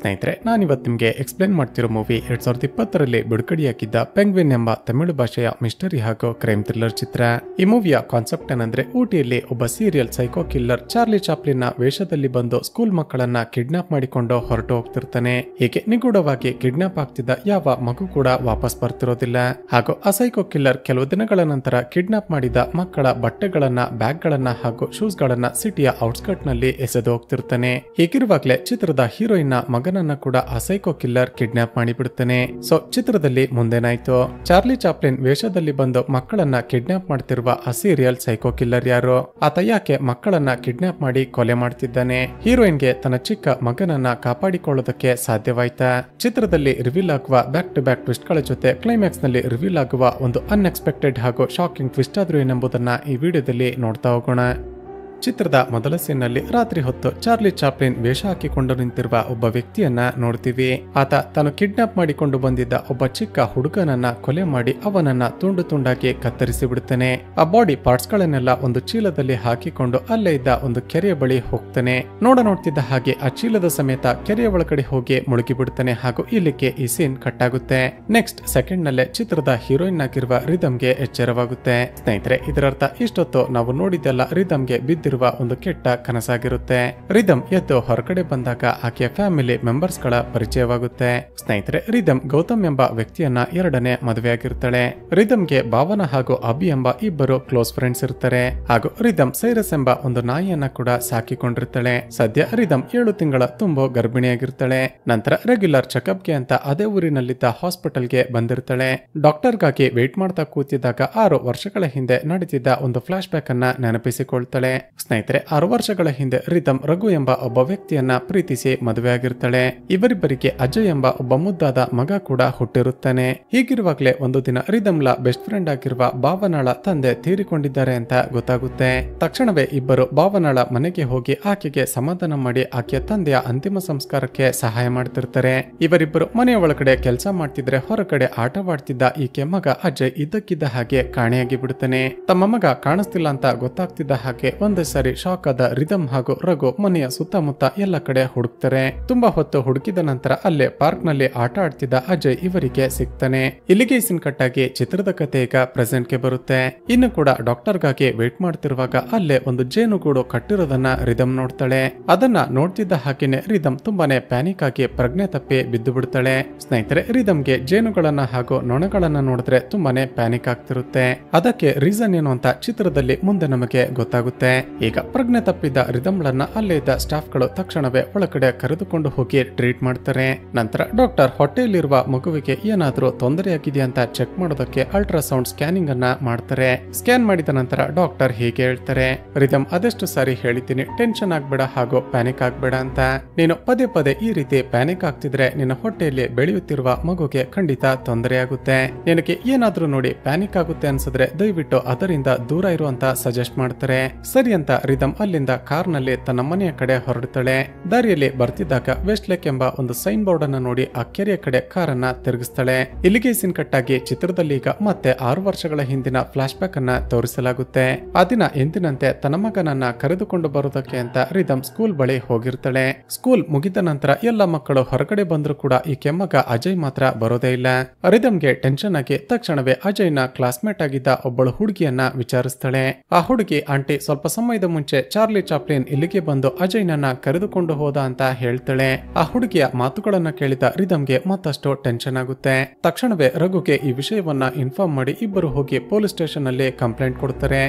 ಸ್ನೇಹಿತರೆ, ನಾನಿವತ್ತು ನಿಮಗೆ ಎಕ್ಸ್ಪ್ಲೇನ್ ಮಾಡ್ತಿರೋ ಮೂವಿ 2020ರಲ್ಲಿ ಬಿಡುಗಡೆಯಾಗಿದ್ದ ಪೆಂಗ್ವಿನ್ ಎಂಬ ತಮಿಳು ಭಾಷೆಯ ಮಿಸ್ಟರಿ ಹಾಗೂ ಕ್ರೈಮ್ ಥ್ರಿಲ್ಲರ್ ಚಿತ್ರ. ಈ ಮೂವಿಯ ಕಾನ್ಸೆಪ್ಟ್ ಏನಂದ್ರೆ, ಊಟಿಯಲ್ಲಿ ಒಬ್ಬ serial psycho killer Charlie Chaplin ವೇಷದಲ್ಲಿ ಬಂದು ಸ್ಕೂಲ್ ಮಕ್ಕಳನ್ನ ಕಿಡ್ನಾಪ್ ಮಾಡಿಕೊಂಡು ಹೊರಟು ಹೋಗ್ತಿರ್ತಾನೆ. ಹೀಗೆ ನಿಗೂಢವಾಗಿ ಕಿಡ್ನಾಪ್ ಆಗ್ತಿದ್ದ ಯಾವ ಮಗು ಕೂಡ ವಾಪಸ್ ಬರ್ತಿರೋದಿಲ್ಲ. ಹಾಗೂ ಆ ಸೈಕೋ ಕಿಲ್ಲರ್ ಕೆಲವು ದಿನಗಳ ನಂತರ ಕಿಡ್ನಾಪ್ ಮಾಡಿದ ಮಕ್ಕಳ ಬಟ್ಟೆಗಳನ್ನ, ಬ್ಯಾಗ್ ಗಳನ್ನ ಹಾಗೂ ಶೂಸ್ ಗಳನ್ನ ಸಿಟಿಯ ಔಟ್ಸ್ಕರ್ಟ್ ನಲ್ಲಿ ಎಸೆದು ಹೋಗ್ತಿರ್ತಾನೆ. ಹೀಗಿರುವಾಗಲೇ ಚಿತ್ರದ ಹೀರೋಯಿನ್ ಮಗನನ್ನ ಕೂಡ ಆ ಸೈಕೋ ಕಿಲ್ಲರ್ ಕಿಡ್ನಾಪ್ ಮಾಡಿಬಿಡುತ್ತಾನೆ. ಸೊ ಚಿತ್ರದಲ್ಲಿ ಮುಂದೇನಾಯ್ತು? ಚಾರ್ಲಿ ಚಾಪ್ಲಿನ್ ವೇಷದಲ್ಲಿ ಬಂದು ಮಕ್ಕಳನ್ನ ಕಿಡ್ನಾಪ್ ಮಾಡ್ತಿರುವ ಆ ಸೀರಿಯಲ್ ಸೈಕೋ ಕಿಲ್ಲರ್ ಯಾರು? ಆತ ಯಾಕೆ ಮಕ್ಕಳನ್ನ ಕಿಡ್ನಾಪ್ ಮಾಡಿ ಕೊಲೆ ಮಾಡ್ತಿದ್ದಾನೆ? ಹೀರೋಯಿನ್ಗೆ ತನ್ನ ಚಿಕ್ಕ ಮಗನನ್ನ ಕಾಪಾಡಿಕೊಳ್ಳೋದಕ್ಕೆ ಸಾಧ್ಯವಾಯ್ತಾ? ಚಿತ್ರದಲ್ಲಿ ರಿವೀಲ್ ಆಗುವ ಬ್ಯಾಕ್ ಟು ಬ್ಯಾಕ್ ಟ್ವಿಸ್ಟ್ ಗಳ ಜೊತೆ ಕ್ಲೈಮ್ಯಾಕ್ಸ್ ನಲ್ಲಿ ರಿವೀಲ್ ಆಗುವ ಒಂದು ಅನ್ಎಕ್ಸ್ಪೆಕ್ಟೆಡ್ ಹಾಗೂ ಶಾಕಿಂಗ್ ಟ್ವಿಸ್ಟ್ ಆದ್ರೂ ಏನೆಂಬುದನ್ನ ಈ ವಿಡಿಯೋದಲ್ಲಿ ನೋಡ್ತಾ ಹೋಗೋಣ. ಚಿತ್ರದ ಮೊದಲ ಸೀನ್ನಲ್ಲಿ ರಾತ್ರಿ ಹೊತ್ತು ಚಾರ್ಲಿ ಚಾಪ್ಲಿನ್ ವೇಷ ಹಾಕಿಕೊಂಡು ನಿಂತಿರುವ ಒಬ್ಬ ವ್ಯಕ್ತಿಯನ್ನ ನೋಡ್ತೀವಿ. ಆತ ತಾನು ಕಿಡ್ನಾಪ್ ಮಾಡಿಕೊಂಡು ಬಂದಿದ್ದ ಒಬ್ಬ ಚಿಕ್ಕ ಹುಡುಗನನ್ನ ಕೊಲೆ ಮಾಡಿ ಅವನನ್ನ ತುಂಡು ತುಂಡಾಗಿ ಕತ್ತರಿಸಿ ಬಿಡುತ್ತಾನೆ. ಆ ಬಾಡಿ ಪಾರ್ಟ್ಸ್ ಗಳನ್ನೆಲ್ಲ ಒಂದು ಚೀಲದಲ್ಲಿ ಹಾಕಿಕೊಂಡು ಅಲ್ಲೇ ಇದ್ದ ಒಂದು ಕೆರೆಯ ಬಳಿ ಹೋಗ್ತಾನೆ. ನೋಡ್ತಿದ್ದ ಹಾಗೆ ಆ ಚೀಲದ ಸಮೇತ ಕೆರೆಯ ಒಳಗಡೆ ಹೋಗಿ ಮುಳುಗಿ ಬಿಡುತ್ತಾನೆ. ಹಾಗೂ ಇಲ್ಲಿಗೆ ಈ ಸೀನ್ ಕಟ್ ಆಗುತ್ತೆ. ನೆಕ್ಸ್ಟ್ ಸೆಕೆಂಡ್ ನಲ್ಲೇ ಚಿತ್ರದ ಹೀರೋಯಿನ್ ಆಗಿರುವ ರಿದಮ್ಗೆ ಎಚ್ಚರವಾಗುತ್ತೆ. ಸ್ನೇಹಿತರೆ, ಇದರರ್ಥ ಇಷ್ಟೊತ್ತು ನಾವು ನೋಡಿದ್ದೆಲ್ಲ ರಿದಮ್ಗೆ ಬಿದ್ದಿರುವ ಒಂದು ಕೆಟ್ಟ ಕನಸಾಗಿರುತ್ತೆ. ರಿದಮ್ ಎದ್ದು ಹೊರಗಡೆ ಬಂದಾಗ ಆಕೆಯ ಫ್ಯಾಮಿಲಿ ಮೆಂಬರ್ಸ್ ಗಳ ಪರಿಚಯವಾಗುತ್ತೆ. ಸ್ನೇಹಿತರೆ, ರಿದಮ್ ಗೌತಮ್ ಎಂಬ ವ್ಯಕ್ತಿಯನ್ನ ಎರಡನೇ ಮದುವೆಯಾಗಿರ್ತಾಳೆ. ರಿದಮ್ಗೆ ಭಾವನ ಹಾಗೂ ಅಭಿ ಎಂಬ ಇಬ್ಬರು ಕ್ಲೋಸ್ ಫ್ರೆಂಡ್ಸ್ ಇರ್ತಾರೆ. ಹಾಗೂ ರಿದಮ್ ಸೈರಸ್ ಎಂಬ ಒಂದು ನಾಯಿಯನ್ನ ಕೂಡ ಸಾಕಿಕೊಂಡಿರ್ತಾಳೆ. ಸದ್ಯ ರಿದಮ್ 7 ತಿಂಗಳ ತುಂಬು ಗರ್ಭಿಣಿಯಾಗಿರ್ತಾಳೆ. ನಂತರ ರೆಗ್ಯುಲರ್ ಚೆಕಪ್ಗೆ ಅಂತ ಅದೇ ಊರಿನಲ್ಲಿದ್ದ ಹಾಸ್ಪಿಟಲ್ಗೆ ಬಂದಿರ್ತಾಳೆ. ಡಾಕ್ಟರ್ಗಾಗಿ ವೇಟ್ ಮಾಡ್ತಾ ಕೂತಿದ್ದಾಗ 6 ವರ್ಷಗಳ ಹಿಂದೆ ನಡೆದಿದ್ದ ಒಂದು ಫ್ಲಾಶ್ ಬ್ಯಾಕ್ ಅನ್ನ ನೆನಪಿಸಿಕೊಳ್ತಾಳೆ. ಸ್ನೇಹಿತರೆ, 6 ವರ್ಷಗಳ ಹಿಂದೆ ರಿದಮ್ ರಘು ಎಂಬ ಒಬ್ಬ ವ್ಯಕ್ತಿಯನ್ನ ಪ್ರೀತಿಸಿ ಮದುವೆಯಾಗಿರ್ತಾಳೆ. ಇವರಿಬ್ಬರಿಗೆ ಅಜಯ್ ಎಂಬ ಒಬ್ಬ ಮುದ್ದಾದ ಮಗ ಕೂಡ ಹುಟ್ಟಿರುತ್ತಾನೆ. ಹೀಗಿರುವಾಗಲೇ ಒಂದು ದಿನ ರಿದಮ್ಲ ಬೆಸ್ಟ್ ಫ್ರೆಂಡ್ ಆಗಿರುವ ಭಾವನಾಳ ತಂದೆ ತೀರಿಕೊಂಡಿದ್ದಾರೆ ಅಂತ ಗೊತ್ತಾಗುತ್ತೆ. ತಕ್ಷಣವೇ ಇಬ್ಬರು ಭಾವನಾಳ ಮನೆಗೆ ಹೋಗಿ ಆಕೆಗೆ ಸಮಾಧಾನ ಮಾಡಿ ಆಕೆಯ ತಂದೆಯ ಅಂತಿಮ ಸಂಸ್ಕಾರಕ್ಕೆ ಸಹಾಯ ಮಾಡ್ತಿರ್ತಾರೆ. ಇವರಿಬ್ಬರು ಮನೆಯ ಒಳಗಡೆ ಕೆಲಸ ಮಾಡ್ತಿದ್ರೆ ಹೊರಗಡೆ ಆಟವಾಡ್ತಿದ್ದ ಈಕೆ ಮಗ ಅಜಯ್ ಇದ್ದಕ್ಕಿದ್ದ ಹಾಗೆ ಕಾಣೆಯಾಗಿ ಬಿಡುತ್ತಾನೆ. ತಮ್ಮ ಮಗ ಕಾಣಿಸ್ತಿಲ್ಲ ಅಂತ ಗೊತ್ತಾಗ್ತಿದ್ದ ಹಾಗೆ ಒಂದೇ ಸರಿ ಶಾಕ್ ಆದ ರಿದಮ್ ಹಾಗೂ ರಘು ಮನೆಯ ಸುತ್ತಮುತ್ತ ಎಲ್ಲ ಕಡೆ ಹುಡುಕ್ತಾರೆ. ತುಂಬಾ ಹೊತ್ತು ಹುಡುಕಿದ ನಂತರ ಅಲ್ಲೇ ಪಾರ್ಕ್ ನಲ್ಲಿ ಆಟ ಆಡ್ತಿದ್ದ ಅಜಯ್ ಇವರಿಗೆ ಸಿಗ್ತಾನೆ. ಇಲ್ಲಿಗೆ ಸೀನ್ ಕಟ್ಟಾಗಿ ಚಿತ್ರದ ಕಥೆ ಈಗ ಪ್ರೆಸೆಂಟ್ ಗೆ ಬರುತ್ತೆ. ಇನ್ನು ಕೂಡ ಡಾಕ್ಟರ್ ಗಾಗಿ ವೇಟ್ ಮಾಡ್ತಿರುವಾಗ ಅಲ್ಲೇ ಒಂದು ಜೇನುಗೂಡು ಕಟ್ಟಿರೋದನ್ನ ರಿದಮ್ ನೋಡ್ತಾಳೆ. ಅದನ್ನ ನೋಡ್ತಿದ್ದ ಹಾಗೇನೆ ರಿದಮ್ ತುಂಬಾನೇ ಪ್ಯಾನಿಕ್ ಆಗಿ ಪ್ರಜ್ಞೆ ತಪ್ಪಿ ಬಿದ್ದು ಬಿಡ್ತಾಳೆ. ಸ್ನೇಹಿತರೆ, ರಿದಮ್ಗೆ ಜೇನುಗಳನ್ನ ಹಾಗೂ ನೊಣಗಳನ್ನ ನೋಡಿದ್ರೆ ತುಂಬಾನೇ ಪ್ಯಾನಿಕ್ ಆಗ್ತಿರುತ್ತೆ. ಅದಕ್ಕೆ ರೀಸನ್ ಏನು ಅಂತ ಚಿತ್ರದಲ್ಲಿ ಮುಂದೆ ನಮಗೆ ಗೊತ್ತಾಗುತ್ತೆ. ಈಗ ಪ್ರಜ್ಞೆ ತಪ್ಪಿದ್ದ ರಿದಮ್ಳನ್ನ ಅಲ್ಲೇ ಇದ್ದ ಸ್ಟಾಫ್ ಗಳು ತಕ್ಷಣವೇ ಒಳಗಡೆ ಕರೆದುಕೊಂಡು ಹೋಗಿ ಟ್ರೀಟ್ ಮಾಡ್ತಾರೆ. ನಂತರ ಡಾಕ್ಟರ್ ಹೊಟ್ಟೆಯಲ್ಲಿರುವ ಮಗುವಿಗೆ ಏನಾದ್ರೂ ತೊಂದರೆಯಾಗಿದೆಯಾ ಅಂತ ಚೆಕ್ ಮಾಡೋದಕ್ಕೆ ಅಲ್ಟ್ರಾಸೌಂಡ್ ಸ್ಕ್ಯಾನಿಂಗ್ ಅನ್ನ ಮಾಡ್ತಾರೆ. ಸ್ಕ್ಯಾನ್ ಮಾಡಿದ ನಂತರ ಡಾಕ್ಟರ್ ಹೀಗೆ ಹೇಳ್ತಾರೆ, ರಿದಮ್, ಅದೆಷ್ಟು ಸಾರಿ ಹೇಳಿದ್ದೀನಿ ಟೆನ್ಷನ್ ಆಗ್ಬೇಡ ಹಾಗೂ ಪ್ಯಾನಿಕ್ ಆಗ್ಬೇಡ ಅಂತ. ನೀನು ಪದೇ ಪದೇ ಈ ರೀತಿ ಪ್ಯಾನಿಕ್ ಆಗ್ತಿದ್ರೆ ನಿನ್ನ ಹೊಟ್ಟೆಯಲ್ಲಿ ಬೆಳೆಯುತ್ತಿರುವ ಮಗುಗೆ ಖಂಡಿತ ತೊಂದರೆಯಾಗುತ್ತೆ. ನಿನಗೆ ಏನಾದ್ರೂ ನೋಡಿ ಪ್ಯಾನಿಕ್ ಆಗುತ್ತೆ ಅನ್ಸಿದ್ರೆ ದಯವಿಟ್ಟು ಅದರಿಂದ ದೂರ ಇರುವಂತ ಸಜೆಸ್ಟ್ ಮಾಡ್ತಾರೆ. ಸರಿ ಅಂತ ರಿದಮ್ ಅಲ್ಲಿಂದ ಕಾರ್ ನಲ್ಲಿ ತನ್ನ ಮನೆಯ ಕಡೆ ಹೊರಡ್ತಾಳೆ. ದಾರಿಯಲ್ಲಿ ಬರ್ತಿದ್ದಾಗ ವೆಸ್ಟ್ ಲೇಕ್ ಎಂಬ ಒಂದು ಸೈನ್ ಬೋರ್ಡ್ ಅನ್ನ ನೋಡಿ ಆ ಕೆರೆಯ ಕಡೆ ಕಾರನ್ನ ತಿರುಗಿಸ್ತಾಳೆ. ಇಲ್ಲಿಗೆ ಸೀನ್ ಕಟ್ಟಾಗಿ ಚಿತ್ರದಲ್ಲಿ ಈಗ ಮತ್ತೆ 6 ವರ್ಷಗಳ ಹಿಂದಿನ ಫ್ಲಾಶ್ ಬ್ಯಾಕ್ ಅನ್ನ ತೋರಿಸಲಾಗುತ್ತೆ. ಆ ದಿನ ಎಂದಿನಂತೆ ತನ್ನ ಮಗನನ್ನ ಕರೆದುಕೊಂಡು ಬರೋದಕ್ಕೆ ಅಂತ ರಿದಮ್ ಸ್ಕೂಲ್ ಬಳಿ ಹೋಗಿರ್ತಾಳೆ. ಸ್ಕೂಲ್ ಮುಗಿದ ನಂತರ ಎಲ್ಲ ಮಕ್ಕಳು ಹೊರಗಡೆ ಬಂದ್ರು ಕೂಡ ಈಕೆ ಮಗ ಅಜಯ್ ಮಾತ್ರ ಬರೋದೇ ಇಲ್ಲ. ರಿದಮ್ಗೆ ಟೆನ್ಷನ್ ಆಗಿ ತಕ್ಷಣವೇ ಅಜಯ್ನ ಕ್ಲಾಸ್ಮೇಟ್ ಆಗಿದ್ದ ಒಬ್ಬಳು ಹುಡುಗಿಯನ್ನ ವಿಚಾರಿಸ್ತಾಳೆ. ಆ ಹುಡುಗಿ, ಆಂಟಿ, ಸ್ವಲ್ಪ ಸಮಯದ ಮುಂಚೆ ಚಾರ್ಲಿ ಚಾಪ್ಲಿನ್ ಇಲ್ಲಿಗೆ ಬಂದು ಅಜಯ್ನನ್ನ ಕರೆದುಕೊಂಡು ಹೋದ ಅಂತ ಹೇಳ್ತಾಳೆ. ಆ ಹುಡುಗಿಯ ಮಾತುಗಳನ್ನ ಕೇಳಿದ ರಿದಮ್ಗೆ ಮತ್ತಷ್ಟು ಟೆನ್ಷನ್ ಆಗುತ್ತೆ. ತಕ್ಷಣವೇ ರಘುಗೆ ಈ ವಿಷಯವನ್ನ ಇನ್ಫಾರ್ಮ್ ಮಾಡಿ ಇಬ್ಬರು ಹೋಗಿ ಪೊಲೀಸ್ ಸ್ಟೇಷನ್ ನಲ್ಲಿ ಕಂಪ್ಲೇಂಟ್ ಕೊಡ್ತಾರೆ.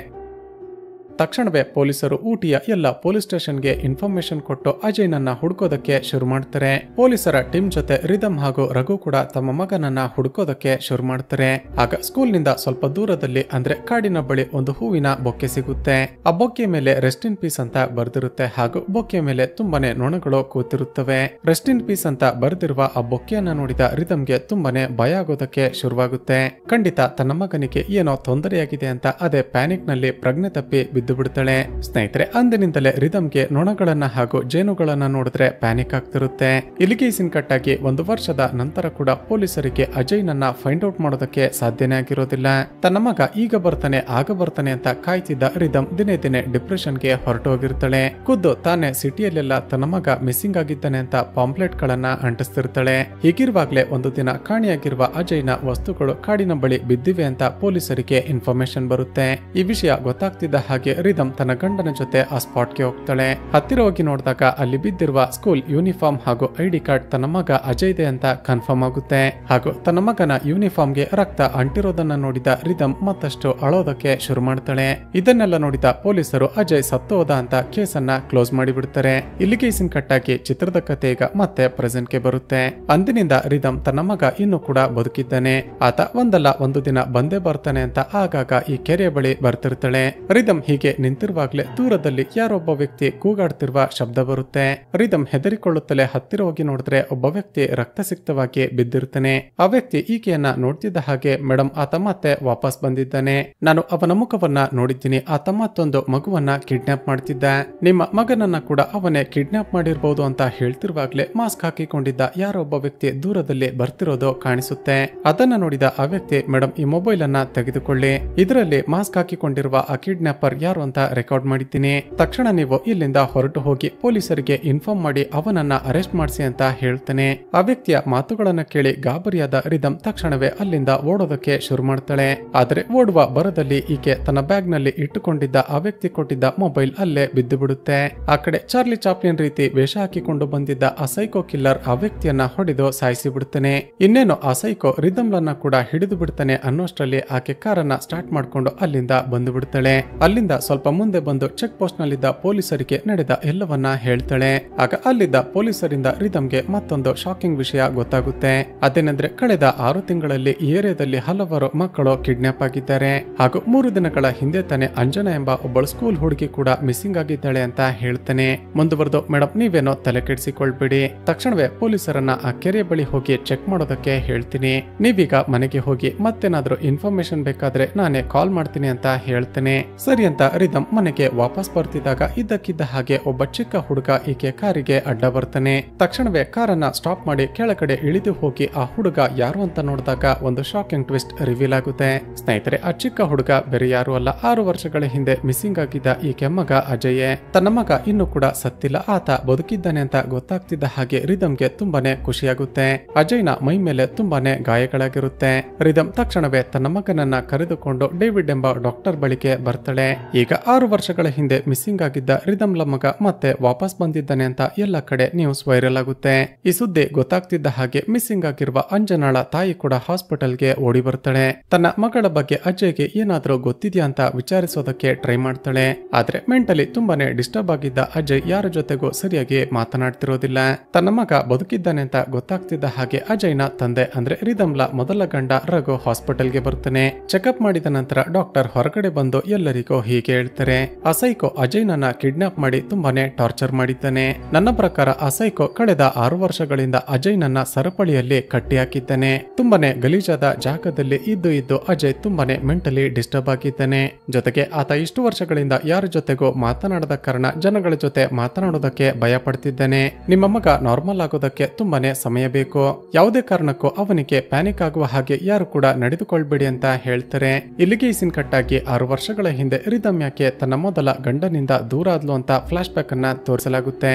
ತಕ್ಷಣವೇ ಪೊಲೀಸರು ಊಟಿಯ ಎಲ್ಲ ಪೊಲೀಸ್ ಸ್ಟೇಷನ್ಗೆ ಇನ್ಫಾರ್ಮೇಶನ್ ಕೊಟ್ಟು ಅಜಯ್ನನ್ನ ಹುಡುಕೋದಕ್ಕೆ ಶುರು ಮಾಡ್ತಾರೆ. ಪೊಲೀಸರ ಟೀಮ್ ಜೊತೆ ರಿದಮ್ ಹಾಗೂ ರಘು ಕೂಡ ತಮ್ಮ ಮಗನನ್ನ ಹುಡುಕೋದಕ್ಕೆ ಶುರು ಮಾಡ್ತಾರೆ. ಆಗ ಸ್ಕೂಲ್ ನಿಂದ ಸ್ವಲ್ಪ ದೂರದಲ್ಲಿ ಅಂದ್ರೆ ಕಾಡಿನ ಬಳಿ ಒಂದು ಹೂವಿನ ಬೊಕ್ಕೆ ಸಿಗುತ್ತೆ. ಆ ಬೊಕ್ಕೆ ಮೇಲೆ ರೆಸ್ಟ್ ಇನ್ ಪೀಸ್ ಅಂತ ಬರ್ದಿರುತ್ತೆ. ಹಾಗೂ ಬೊಕ್ಕೆ ಮೇಲೆ ತುಂಬಾನೇ ನೊಣಗಳು ಕೂತಿರುತ್ತವೆ. ರೆಸ್ಟ್ ಇನ್ ಪೀಸ್ ಅಂತ ಬರ್ದಿರುವ ಆ ಬೊಕ್ಕೆಯನ್ನ ನೋಡಿದ ರಿದಮ್ಗೆ ತುಂಬಾನೇ ಭಯ ಆಗೋದಕ್ಕೆ ಶುರುವಾಗುತ್ತೆ. ಖಂಡಿತ ತನ್ನ ಮಗನಿಗೆ ಏನೋ ತೊಂದರೆಯಾಗಿದೆ ಅಂತ ಅದೇ ಪ್ಯಾನಿಕ್ ನಲ್ಲಿ ಪ್ರಜ್ಞೆ ತಪ್ಪಿ ಬಿದ್ದು ಬಿಡ್ತಾಳೆ. ಸ್ನೇಹಿತರೆ, ಅಂದಿನಿಂದಲೇ ರಿದಮ್ಗೆ ನೊಣಗಳನ್ನ ಹಾಗೂ ಜೇನುಗಳನ್ನ ನೋಡಿದ್ರೆ ಪ್ಯಾನಿಕ್ ಆಗ್ತಿರುತ್ತೆ. ಇಲ್ಲಿಗೆ ಸೀನ್ ಕಟ್ ಆಗಿ 1 ವರ್ಷದ ನಂತರ ಕೂಡ ಪೊಲೀಸರಿಗೆ ಅಜಯ್ನನ್ನ ಫೈಂಡ್ ಔಟ್ ಮಾಡೋದಕ್ಕೆ ಸಾಧ್ಯನೇ ಆಗಿರೋದಿಲ್ಲ. ತನ್ನ ಮಗ ಈಗ ಬರ್ತಾನೆ ಆಗ ಬರ್ತಾನೆ ಅಂತ ಕಾಯ್ತಿದ್ದ ರಿದಮ್ ದಿನೇ ದಿನೇ ಡಿಪ್ರೆಷನ್ಗೆ ಹೊರಟೋಗಿರ್ತಾಳೆ. ಖುದ್ದು ತಾನೇ ಸಿಟಿಯಲ್ಲೆಲ್ಲ ತನ್ನ ಮಗ ಮಿಸ್ಸಿಂಗ್ ಆಗಿದ್ದಾನೆ ಅಂತ ಪಾಂಪ್ಲೆಟ್ ಗಳನ್ನ ಅಂಟಿಸ್ತಿರ್ತಾಳೆ. ಹೀಗಿರುವಾಗ್ಲೇ ಒಂದು ದಿನ ಕಾಣೆಯಾಗಿರುವ ಅಜಯ್ನ ವಸ್ತುಗಳು ಕಾಡಿನ ಬಳಿ ಬಿದ್ದಿವೆ ಅಂತ ಪೊಲೀಸರಿಗೆ ಇನ್ಫಾರ್ಮೇಶನ್ ಬರುತ್ತೆ. ಈ ವಿಷಯ ಗೊತ್ತಾಗ್ತಿದ್ದ ಹಾಗೆ ರಿದಮ್ ತನ್ನ ಗಂಡನ ಜೊತೆ ಆ ಸ್ಪಾಟ್ಗೆ ಹೋಗ್ತಾಳೆ. ಹತ್ತಿರ ಹೋಗಿ ನೋಡಿದಾಗ ಅಲ್ಲಿ ಬಿದ್ದಿರುವ ಸ್ಕೂಲ್ ಯೂನಿಫಾರ್ಮ್ ಹಾಗೂ ಐಡಿ ಕಾರ್ಡ್ ತನ್ನ ಮಗ ಅಜಯ್ ಇದೆ ಅಂತ ಕನ್ಫರ್ಮ್ ಆಗುತ್ತೆ. ಹಾಗೂ ತನ್ನ ಮಗನ ಯೂನಿಫಾರ್ಮ್ಗೆ ರಕ್ತ ಅಂಟಿರೋದನ್ನ ನೋಡಿದ ರಿದಮ್ ಮತ್ತಷ್ಟು ಅಳೋದಕ್ಕೆ ಶುರು ಮಾಡ್ತಾಳೆ. ಇದನ್ನೆಲ್ಲ ನೋಡಿದ ಪೊಲೀಸರು ಅಜಯ್ ಸತ್ತು ಹೋದ ಅಂತ ಕೇಸನ್ನ ಕ್ಲೋಸ್ ಮಾಡಿಬಿಡ್ತಾರೆ. ಇಲ್ಲಿಗೆ ಸೀನ್ ಕಟ್ ಆಗಿ ಚಿತ್ರದ ಕಥೆ ಈಗ ಮತ್ತೆ ಪ್ರೆಸೆಂಟ್ಗೆ ಬರುತ್ತೆ. ಅಂದಿನಿಂದ ರಿದಮ್ ತನ್ನ ಮಗ ಇನ್ನೂ ಕೂಡ ಬದುಕಿದ್ದಾನೆ, ಆತ ಒಂದಲ್ಲ ಒಂದು ದಿನ ಬಂದೇ ಬರ್ತಾನೆ ಅಂತ ಆಗಾಗ ಈ ಕೆರೆಯ ಬಳಿ ಬರ್ತಿರ್ತಾಳೆ. ರಿದಮ್ ಹೀಗೆ ನಿಂತಿರುವಾಗ್ಲೇ ದೂರದಲ್ಲಿ ಯಾರೊಬ್ಬ ವ್ಯಕ್ತಿ ಕೂಗಾಡ್ತಿರುವ ಶಬ್ದ ಬರುತ್ತೆ. ರಿದಮ್ ಹೆದರಿಕೊಳ್ಳುತ್ತಲೇ ಹತ್ತಿರ ಹೋಗಿ ನೋಡಿದ್ರೆ ಒಬ್ಬ ವ್ಯಕ್ತಿ ರಕ್ತಸಿಕ್ತವಾಗಿ ಬಿದ್ದಿರ್ತಾನೆ. ಆ ವ್ಯಕ್ತಿ ಈಕೆಯನ್ನ ನೋಡ್ತಿದ್ದ ಹಾಗೆ, ಮೇಡಮ್ ಆತ ಮತ್ತೆ ವಾಪಸ್ ಬಂದಿದ್ದಾನೆ, ನಾನು ಅವನ ಮುಖವನ್ನ ನೋಡಿದ್ದೀನಿ, ಆತ ಮತ್ತೊಂದು ಮಗುವನ್ನ ಕಿಡ್ನಾಪ್ ಮಾಡ್ತಿದ್ದ, ನಿಮ್ಮ ಮಗನನ್ನ ಕೂಡ ಅವನೇ ಕಿಡ್ನಾಪ್ ಮಾಡಿರ್ಬೋದು ಅಂತ ಹೇಳ್ತಿರುವಾಗ್ಲೇ ಮಾಸ್ಕ್ ಹಾಕಿಕೊಂಡಿದ್ದ ಯಾರೊಬ್ಬ ವ್ಯಕ್ತಿ ದೂರದಲ್ಲಿ ಬರ್ತಿರೋದು ಕಾಣಿಸುತ್ತೆ. ಅದನ್ನ ನೋಡಿದ ಆ ವ್ಯಕ್ತಿ, ಮೇಡಮ್ ಈ ಮೊಬೈಲ್ ಅನ್ನ ತೆಗೆದುಕೊಳ್ಳಿ, ಇದರಲ್ಲಿ ಮಾಸ್ಕ್ ಹಾಕಿಕೊಂಡಿರುವ ಆ ಕಿಡ್ನಾಪರ್ ಯಾರು ಅಂತ ರೆಕಾರ್ಡ್ ಮಾಡಿದ್ದೀನಿ, ತಕ್ಷಣ ನೀವು ಇಲ್ಲಿಂದ ಹೊರಟು ಹೋಗಿ ಪೊಲೀಸರಿಗೆ ಇನ್ಫಾರ್ಮ್ ಮಾಡಿ ಅವನನ್ನ ಅರೆಸ್ಟ್ ಮಾಡಿಸಿ ಅಂತ ಹೇಳ್ತಾನೆ. ಆ ವ್ಯಕ್ತಿಯ ಮಾತುಗಳನ್ನ ಕೇಳಿ ಗಾಬರಿಯಾದ ರಿದಮ್ ತಕ್ಷಣವೇ ಅಲ್ಲಿಂದ ಓಡೋದಕ್ಕೆ ಶುರು ಮಾಡ್ತಾಳೆ. ಆದ್ರೆ ಓಡುವ ಬರದಲ್ಲಿ ಈಕೆ ತನ್ನ ಬ್ಯಾಗ್ ನಲ್ಲಿ ಇಟ್ಟುಕೊಂಡಿದ್ದ ಆ ವ್ಯಕ್ತಿ ಕೊಟ್ಟಿದ್ದ ಮೊಬೈಲ್ ಅಲ್ಲೇ ಬಿದ್ದು ಬಿಡುತ್ತೆ. ಆ ಕಡೆ ಚಾರ್ಲಿ ಚಾಪ್ಲಿನ್ ರೀತಿ ವೇಷ ಹಾಕಿಕೊಂಡು ಬಂದಿದ್ದ ಆ ಸೈಕೋ ಕಿಲ್ಲರ್ ಆ ವ್ಯಕ್ತಿಯನ್ನ ಹೊಡೆದು ಸಾಯಿಸಿ ಬಿಡ್ತಾನೆ. ಇನ್ನೇನು ಆ ಸೈಕೋ ರಿದಮ್ಲನ್ನ ಕೂಡ ಹಿಡಿದು ಬಿಡ್ತಾನೆ ಅನ್ನೋಷ್ಟರಲ್ಲಿ ಆಕೆ ಕಾರನ್ನ ಸ್ಟಾರ್ಟ್ ಮಾಡ್ಕೊಂಡು ಅಲ್ಲಿಂದ ಬಂದು ಬಿಡ್ತಾಳೆ. ಅಲ್ಲಿಂದ ಸ್ವಲ್ಪ ಮುಂದೆ ಬಂದು ಚೆಕ್ ಪೋಸ್ಟ್ ನಲ್ಲಿದ್ದ ಪೊಲೀಸರಿಗೆ ನಡೆದ ಎಲ್ಲವನ್ನ ಹೇಳ್ತಾಳೆ. ಆಗ ಅಲ್ಲಿದ್ದ ಪೊಲೀಸರಿಂದ ರಿದಮ್ಗೆ ಮತ್ತೊಂದು ಶಾಕಿಂಗ್ ವಿಷಯ ಗೊತ್ತಾಗುತ್ತೆ. ಅದೇನೆಂದ್ರೆ ಕಳೆದ 6 ತಿಂಗಳಲ್ಲಿ ಈ ಏರಿಯಾದಲ್ಲಿ ಹಲವಾರು ಮಕ್ಕಳು ಕಿಡ್ನಾಪ್ ಆಗಿದ್ದಾರೆ ಹಾಗೂ 3 ದಿನಗಳ ಹಿಂದೆ ತಾನೆ ಅಂಜನಾ ಎಂಬ ಒಬ್ಬಳು ಸ್ಕೂಲ್ ಹುಡುಗಿ ಕೂಡ ಮಿಸ್ಸಿಂಗ್ ಆಗಿದ್ದಾಳೆ ಅಂತ ಹೇಳ್ತಾನೆ. ಮುಂದುವರೆದು, ಮೇಡಮ್ ನೀವೇನೋ ತಲೆ ಕೆಡಿಸಿಕೊಳ್ಬೇಡಿ, ತಕ್ಷಣವೇ ಪೊಲೀಸರನ್ನ ಆ ಕೆರೆ ಬಳಿ ಹೋಗಿ ಚೆಕ್ ಮಾಡೋದಕ್ಕೆ ಹೇಳ್ತೀನಿ, ನೀವೀಗ ಮನೆಗೆ ಹೋಗಿ ಮತ್ತೇನಾದ್ರೂ ಇನ್ಫಾರ್ಮೇಶನ್ ಬೇಕಾದ್ರೆ ನಾನೇ ಕಾಲ್ ಮಾಡ್ತೀನಿ ಅಂತ ಹೇಳ್ತೇನೆ. ಸರಿ ಅಂತ ರಿದಮ್ ಮನೆಗೆ ವಾಪಸ್ ಬರ್ತಿದ್ದಾಗ ಇದ್ದಕ್ಕಿದ್ದ ಹಾಗೆ ಒಬ್ಬ ಚಿಕ್ಕ ಹುಡುಗ ಈಕೆ ಕಾರಿಗೆ ಅಡ್ಡ ಬರ್ತಾನೆ. ತಕ್ಷಣವೇ ಕಾರನ್ನ ಸ್ಟಾಪ್ ಮಾಡಿ ಕೆಳಗಡೆ ಇಳಿದು ಹೋಗಿ ಆ ಹುಡುಗ ಯಾರು ಅಂತ ನೋಡಿದಾಗ ಒಂದು ಶಾಕಿಂಗ್ ಟ್ವಿಸ್ಟ್ ರಿವೀಲ್ ಆಗುತ್ತೆ. ಸ್ನೇಹಿತರೆ, ಆ ಚಿಕ್ಕ ಹುಡುಗ ಬೇರೆ ಯಾರು ಅಲ್ಲ, 6 ವರ್ಷಗಳ ಹಿಂದೆ ಮಿಸ್ಸಿಂಗ್ ಆಗಿದ್ದ ಈಕೆ ಮಗ ಅಜಯ್. ತನ್ನ ಮಗ ಇನ್ನೂ ಕೂಡ ಸತ್ತಿಲ್ಲ, ಆತ ಬದುಕಿದ್ದಾನೆ ಅಂತ ಗೊತ್ತಾಗ್ತಿದ್ದ ಹಾಗೆ ರಿದಮ್ಗೆ ತುಂಬಾನೇ ಖುಷಿಯಾಗುತ್ತೆ. ಅಜಯ್ನ ಮೈ ಮೇಲೆ ತುಂಬಾನೇ ಗಾಯಗಳಾಗಿರುತ್ತೆ. ರಿದಮ್ ತಕ್ಷಣವೇ ತನ್ನ ಮಗನನ್ನ ಕರೆದುಕೊಂಡು ಡೇವಿಡ್ ಎಂಬ ಡಾಕ್ಟರ್ ಬಳಿಗೆ ಬರ್ತಾಳೆ. ಈಗ 6 ವರ್ಷಗಳ ಹಿಂದೆ ಮಿಸ್ಸಿಂಗ್ ಆಗಿದ್ದ ರಿದಮ್ಲ ಮಗ ಮತ್ತೆ ವಾಪಸ್ ಬಂದಿದ್ದಾನೆ ಅಂತ ಎಲ್ಲ ಕಡೆ ನ್ಯೂಸ್ ವೈರಲ್ ಆಗುತ್ತೆ. ಈ ಸುದ್ದಿ ಗೊತ್ತಾಗ್ತಿದ್ದ ಹಾಗೆ ಮಿಸ್ಸಿಂಗ್ ಆಗಿರುವ ಅಂಜನಾಳ ತಾಯಿ ಕೂಡ ಹಾಸ್ಪಿಟಲ್ಗೆ ಓಡಿ ಬರ್ತಾಳೆ. ತನ್ನ ಮಗಳ ಬಗ್ಗೆ ಅಜಯ್ಗೆ ಏನಾದ್ರೂ ಗೊತ್ತಿದ್ಯಾ ಅಂತ ವಿಚಾರಿಸೋದಕ್ಕೆ ಟ್ರೈ ಮಾಡ್ತಾಳೆ. ಆದ್ರೆ ಮೆಂಟಲಿ ತುಂಬಾನೇ ಡಿಸ್ಟರ್ಬ್ ಆಗಿದ್ದ ಅಜಯ್ ಯಾರ ಜೊತೆಗೂ ಸರಿಯಾಗಿ ಮಾತನಾಡ್ತಿರೋದಿಲ್ಲ. ತನ್ನ ಮಗ ಬದುಕಿದ್ದಾನೆ ಅಂತ ಗೊತ್ತಾಗ್ತಿದ್ದ ಹಾಗೆ ಅಜಯ್ನ ತಂದೆ ಅಂದ್ರೆ ರಿದಮ್ಲ ಮೊದಲ ಗಂಡ ರಘು ಹಾಸ್ಪಿಟಲ್ಗೆ ಬರ್ತಾನೆ. ಚೆಕಪ್ ಮಾಡಿದ ನಂತರ ಡಾಕ್ಟರ್ ಹೊರಗಡೆ ಬಂದು ಎಲ್ಲರಿಗೂ ಹೀಗೆ ಹೇಳ್ತಾರೆ, ಆ ಸೈಕೋ ಅಜಯ್ನನ್ನ ಕಿಡ್ನಾಪ್ ಮಾಡಿ ತುಂಬಾನೇ ಟಾರ್ಚರ್ ಮಾಡಿದ್ದಾನೆ. ನನ್ನ ಪ್ರಕಾರ ಆ ಸೈಕೋ ಕಳೆದ 6 ವರ್ಷಗಳಿಂದ ಅಜಯ್ನನ್ನ ಸರಪಳಿಯಲ್ಲಿ ಕಟ್ಟಿ ಹಾಕಿದ್ದಾನೆ. ತುಂಬಾನೇ ಗಲೀಜಾದ ಜಾಗದಲ್ಲಿ ಇದ್ದು ಅಜಯ್ ತುಂಬಾನೇ ಮೆಂಟಲಿ ಡಿಸ್ಟರ್ಬ್ ಆಗಿದ್ದಾನೆ. ಜೊತೆಗೆ ಆತ ಇಷ್ಟು ವರ್ಷಗಳಿಂದ ಯಾರ ಜೊತೆಗೂ ಮಾತನಾಡದ ಕಾರಣ ಜನಗಳ ಜೊತೆ ಮಾತನಾಡೋದಕ್ಕೆ ಭಯ ಪಡ್ತಿದ್ದಾನೆ. ನಿಮ್ಮ ಮಗ ನಾರ್ಮಲ್ ಆಗೋದಕ್ಕೆ ತುಂಬಾನೇ ಸಮಯ ಬೇಕು, ಯಾವುದೇ ಕಾರಣಕ್ಕೂ ಅವನಿಗೆ ಪ್ಯಾನಿಕ್ ಆಗುವ ಹಾಗೆ ಯಾರು ಕೂಡ ನಡೆದುಕೊಳ್ಬೇಡಿ ಅಂತ ಹೇಳ್ತಾರೆ. ಇಲ್ಲಿಗೆ ಈ ಸೀನ್ ಕಟ್ ಆಗಿ 6 ವರ್ಷಗಳ ಹಿಂದೆ ರಿದಮ್ ಯಾಕೆ ತನ್ನ ಮೊದಲ ಗಂಡನಿಂದ ದೂರ ಆದ್ಲು ಅಂತ ಫ್ಲಾಶ್ ಬ್ಯಾಕ್ ಅನ್ನ ತೋರಿಸಲಾಗುತ್ತೆ.